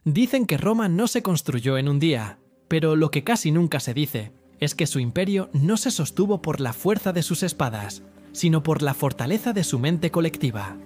Dicen que Roma no se construyó en un día, pero lo que casi nunca se dice es que su imperio no se sostuvo por la fuerza de sus espadas, sino por la fortaleza de su mente colectiva.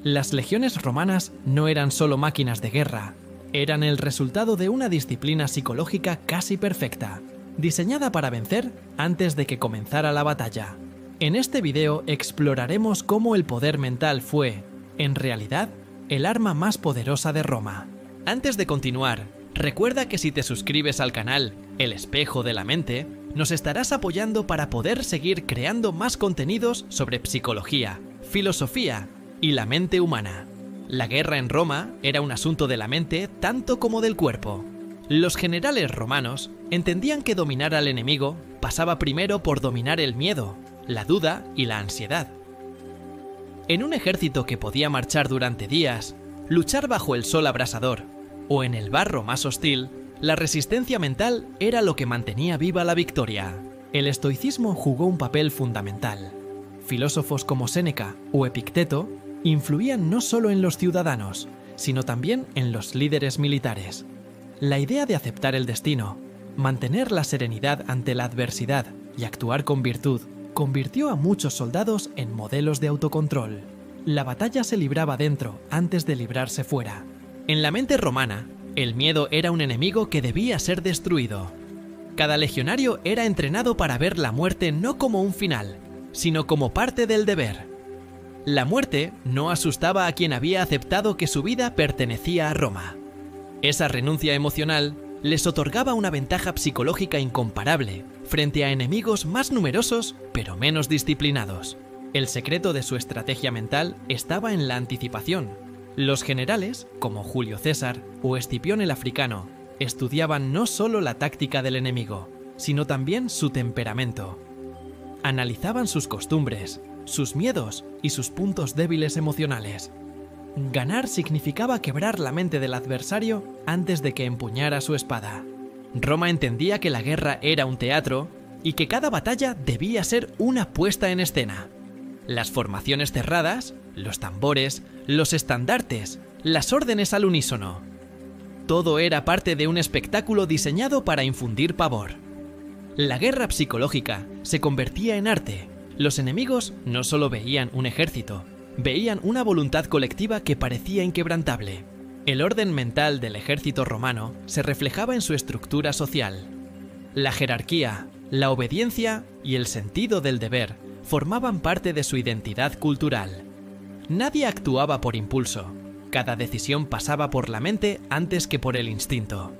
Las legiones romanas no eran solo máquinas de guerra, eran el resultado de una disciplina psicológica casi perfecta, diseñada para vencer antes de que comenzara la batalla. En este video exploraremos cómo el poder mental fue, en realidad, el arma más poderosa de Roma. Antes de continuar, recuerda que si te suscribes al canal El Espejo de la Mente, nos estarás apoyando para poder seguir creando más contenidos sobre psicología, filosofía y la mente humana. La guerra en Roma era un asunto de la mente tanto como del cuerpo. Los generales romanos entendían que dominar al enemigo pasaba primero por dominar el miedo, la duda y la ansiedad. En un ejército que podía marchar durante días, luchar bajo el sol abrasador o en el barro más hostil, la resistencia mental era lo que mantenía viva la victoria. El estoicismo jugó un papel fundamental. Filósofos como Séneca o Epicteto influían no solo en los ciudadanos, sino también en los líderes militares. La idea de aceptar el destino, mantener la serenidad ante la adversidad y actuar con virtud convirtió a muchos soldados en modelos de autocontrol. La batalla se libraba dentro antes de librarse fuera. En la mente romana, el miedo era un enemigo que debía ser destruido. Cada legionario era entrenado para ver la muerte no como un final, sino como parte del deber. La muerte no asustaba a quien había aceptado que su vida pertenecía a Roma. Esa renuncia emocional les otorgaba una ventaja psicológica incomparable frente a enemigos más numerosos pero menos disciplinados. El secreto de su estrategia mental estaba en la anticipación. Los generales, como Julio César o Escipión el Africano, estudiaban no solo la táctica del enemigo, sino también su temperamento. Analizaban sus costumbres, sus miedos y sus puntos débiles emocionales. Ganar significaba quebrar la mente del adversario antes de que empuñara su espada. Roma entendía que la guerra era un teatro y que cada batalla debía ser una puesta en escena. Las formaciones cerradas, los tambores, los estandartes, las órdenes al unísono. Todo era parte de un espectáculo diseñado para infundir pavor. La guerra psicológica se convertía en arte. Los enemigos no solo veían un ejército, veían una voluntad colectiva que parecía inquebrantable. El orden mental del ejército romano se reflejaba en su estructura social. La jerarquía, la obediencia y el sentido del deber formaban parte de su identidad cultural. Nadie actuaba por impulso. Cada decisión pasaba por la mente antes que por el instinto.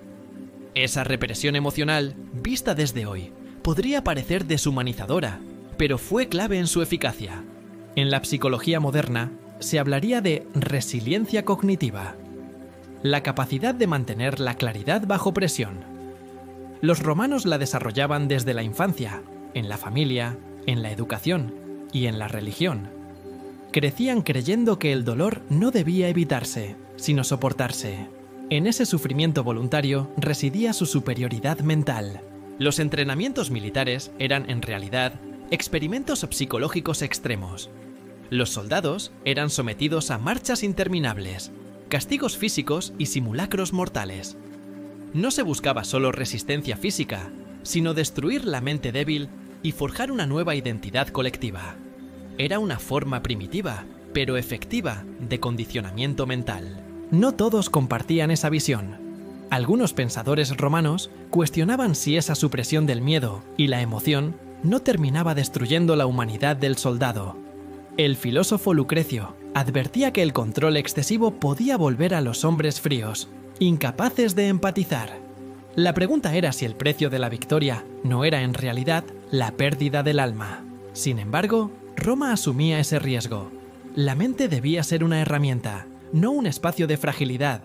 Esa represión emocional, vista desde hoy, podría parecer deshumanizadora, pero fue clave en su eficacia. En la psicología moderna, se hablaría de resiliencia cognitiva, la capacidad de mantener la claridad bajo presión. Los romanos la desarrollaban desde la infancia, en la familia, en la educación y en la religión. Crecían creyendo que el dolor no debía evitarse, sino soportarse. En ese sufrimiento voluntario residía su superioridad mental. Los entrenamientos militares eran, en realidad, experimentos psicológicos extremos. Los soldados eran sometidos a marchas interminables, castigos físicos y simulacros mortales. No se buscaba solo resistencia física, sino destruir la mente débil y forjar una nueva identidad colectiva. Era una forma primitiva, pero efectiva, de condicionamiento mental. No todos compartían esa visión. Algunos pensadores romanos cuestionaban si esa supresión del miedo y la emoción no terminaba destruyendo la humanidad del soldado. El filósofo Lucrecio advertía que el control excesivo podía volver a los hombres fríos, incapaces de empatizar. La pregunta era si el precio de la victoria no era en realidad la pérdida del alma. Sin embargo, Roma asumía ese riesgo. La mente debía ser una herramienta, no un espacio de fragilidad.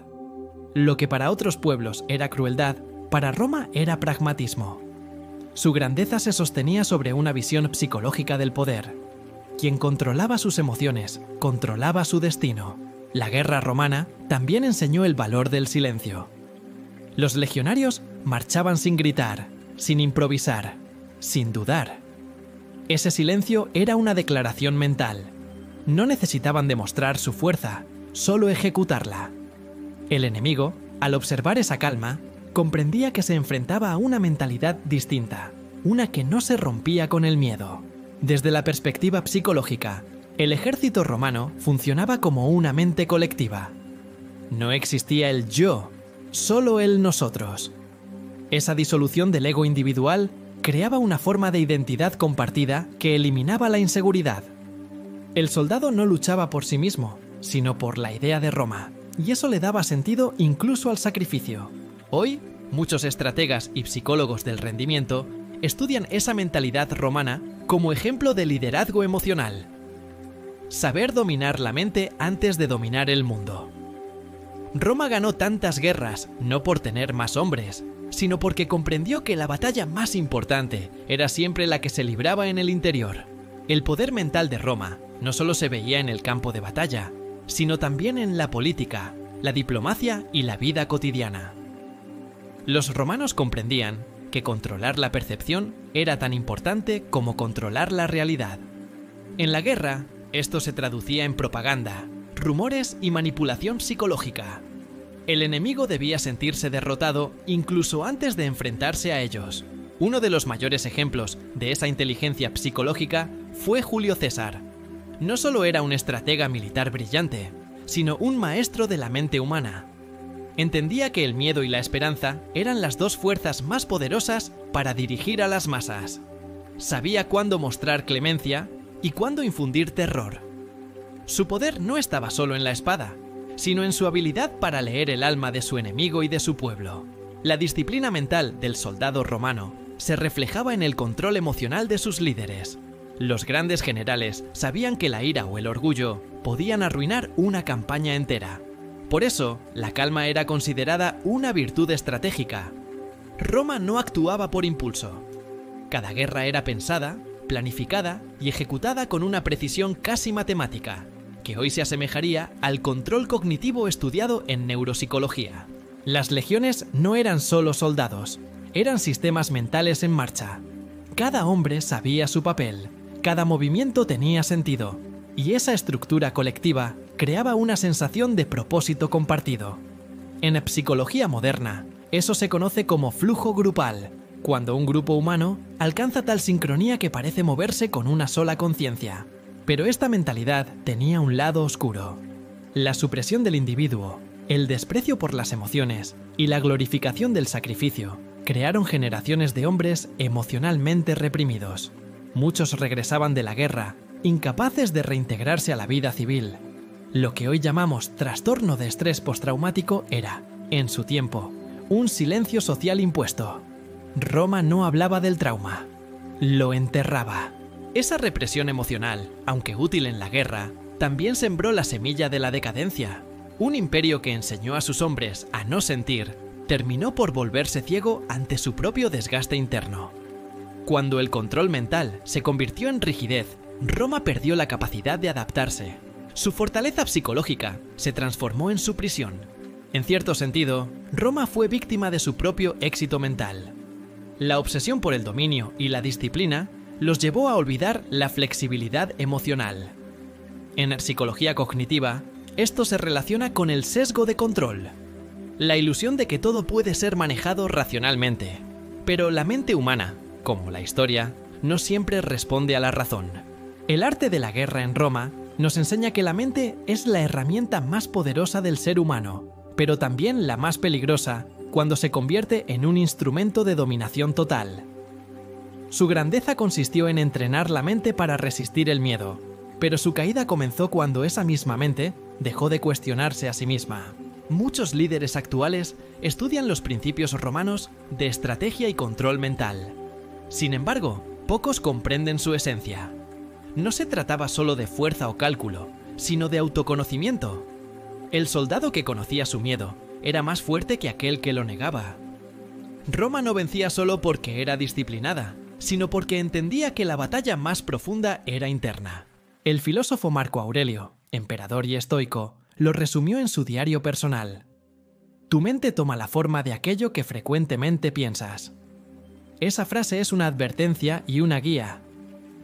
Lo que para otros pueblos era crueldad, para Roma era pragmatismo. Su grandeza se sostenía sobre una visión psicológica del poder. Quien controlaba sus emociones, controlaba su destino. La guerra romana también enseñó el valor del silencio. Los legionarios marchaban sin gritar, sin improvisar, sin dudar. Ese silencio era una declaración mental. No necesitaban demostrar su fuerza, solo ejecutarla. El enemigo, Al observar esa calma, comprendía que se enfrentaba a una mentalidad distinta, una que no se rompía con el miedo. Desde la perspectiva psicológica, el ejército romano funcionaba como una mente colectiva. No existía el yo, solo el nosotros. Esa disolución del ego individual creaba una forma de identidad compartida que eliminaba la inseguridad. El soldado no luchaba por sí mismo, sino por la idea de Roma, y eso le daba sentido incluso al sacrificio. Hoy, muchos estrategas y psicólogos del rendimiento estudian esa mentalidad romana como ejemplo de liderazgo emocional. Saber dominar la mente antes de dominar el mundo. Roma ganó tantas guerras no por tener más hombres, sino porque comprendió que la batalla más importante era siempre la que se libraba en el interior. El poder mental de Roma no solo se veía en el campo de batalla, sino también en la política, la diplomacia y la vida cotidiana. Los romanos comprendían que controlar la percepción era tan importante como controlar la realidad. En la guerra, esto se traducía en propaganda, rumores y manipulación psicológica. El enemigo debía sentirse derrotado incluso antes de enfrentarse a ellos. Uno de los mayores ejemplos de esa inteligencia psicológica fue Julio César. No solo era un estratega militar brillante, sino un maestro de la mente humana. Entendía que el miedo y la esperanza eran las dos fuerzas más poderosas para dirigir a las masas. Sabía cuándo mostrar clemencia y cuándo infundir terror. Su poder no estaba solo en la espada, sino en su habilidad para leer el alma de su enemigo y de su pueblo. La disciplina mental del soldado romano se reflejaba en el control emocional de sus líderes. Los grandes generales sabían que la ira o el orgullo podían arruinar una campaña entera. Por eso, la calma era considerada una virtud estratégica. Roma no actuaba por impulso. Cada guerra era pensada, planificada y ejecutada con una precisión casi matemática, que hoy se asemejaría al control cognitivo estudiado en neuropsicología. Las legiones no eran solo soldados, eran sistemas mentales en marcha. Cada hombre sabía su papel, cada movimiento tenía sentido, y esa estructura colectiva creaba una sensación de propósito compartido. En la psicología moderna, eso se conoce como flujo grupal, cuando un grupo humano alcanza tal sincronía que parece moverse con una sola conciencia. Pero esta mentalidad tenía un lado oscuro. La supresión del individuo, el desprecio por las emociones y la glorificación del sacrificio crearon generaciones de hombres emocionalmente reprimidos. Muchos regresaban de la guerra, incapaces de reintegrarse a la vida civil. Lo que hoy llamamos trastorno de estrés postraumático era, en su tiempo, un silencio social impuesto. Roma no hablaba del trauma, lo enterraba. Esa represión emocional, aunque útil en la guerra, también sembró la semilla de la decadencia. Un imperio que enseñó a sus hombres a no sentir, terminó por volverse ciego ante su propio desgaste interno. Cuando el control mental se convirtió en rigidez, Roma perdió la capacidad de adaptarse. Su fortaleza psicológica se transformó en su prisión. En cierto sentido, Roma fue víctima de su propio éxito mental. La obsesión por el dominio y la disciplina los llevó a olvidar la flexibilidad emocional. En psicología cognitiva, esto se relaciona con el sesgo de control, la ilusión de que todo puede ser manejado racionalmente. Pero la mente humana, como la historia, no siempre responde a la razón. El arte de la guerra en Roma nos enseña que la mente es la herramienta más poderosa del ser humano, pero también la más peligrosa cuando se convierte en un instrumento de dominación total. Su grandeza consistió en entrenar la mente para resistir el miedo, pero su caída comenzó cuando esa misma mente dejó de cuestionarse a sí misma. Muchos líderes actuales estudian los principios romanos de estrategia y control mental. Sin embargo, pocos comprenden su esencia. No se trataba solo de fuerza o cálculo, sino de autoconocimiento. El soldado que conocía su miedo era más fuerte que aquel que lo negaba. Roma no vencía solo porque era disciplinada, sino porque entendía que la batalla más profunda era interna. El filósofo Marco Aurelio, emperador y estoico, lo resumió en su diario personal. Tu mente toma la forma de aquello que frecuentemente piensas. Esa frase es una advertencia y una guía.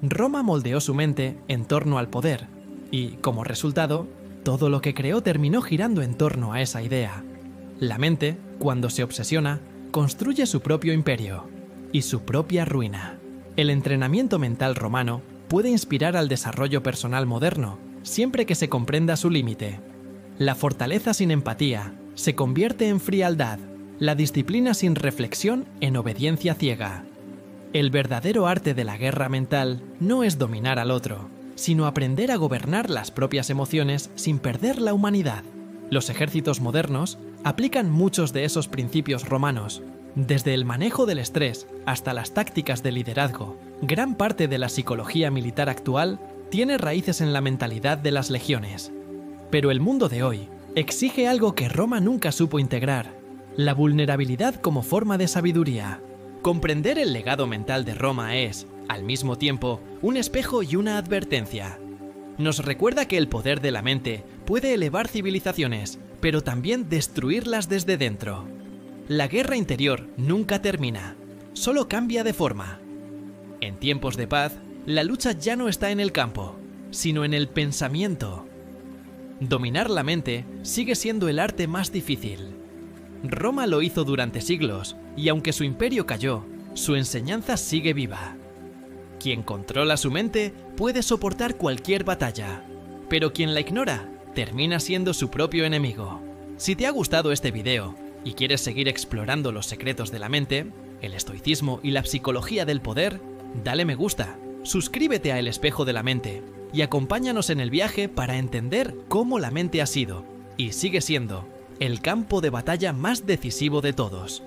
Roma moldeó su mente en torno al poder, y, como resultado, todo lo que creó terminó girando en torno a esa idea. La mente, cuando se obsesiona, construye su propio imperio y su propia ruina. El entrenamiento mental romano puede inspirar al desarrollo personal moderno, siempre que se comprenda su límite. La fortaleza sin empatía se convierte en frialdad, la disciplina sin reflexión en obediencia ciega. El verdadero arte de la guerra mental no es dominar al otro, sino aprender a gobernar las propias emociones sin perder la humanidad. Los ejércitos modernos aplican muchos de esos principios romanos. Desde el manejo del estrés hasta las tácticas de liderazgo, gran parte de la psicología militar actual tiene raíces en la mentalidad de las legiones. Pero el mundo de hoy exige algo que Roma nunca supo integrar: la vulnerabilidad como forma de sabiduría. Comprender el legado mental de Roma es, al mismo tiempo, un espejo y una advertencia. Nos recuerda que el poder de la mente puede elevar civilizaciones, pero también destruirlas desde dentro. La guerra interior nunca termina, solo cambia de forma. En tiempos de paz, la lucha ya no está en el campo, sino en el pensamiento. Dominar la mente sigue siendo el arte más difícil. Roma lo hizo durante siglos, y aunque su imperio cayó, su enseñanza sigue viva. Quien controla su mente puede soportar cualquier batalla, pero quien la ignora termina siendo su propio enemigo. Si te ha gustado este video y quieres seguir explorando los secretos de la mente, el estoicismo y la psicología del poder, dale me gusta, suscríbete a El Espejo de la Mente y acompáñanos en el viaje para entender cómo la mente ha sido, y sigue siendo, el campo de batalla más decisivo de todos.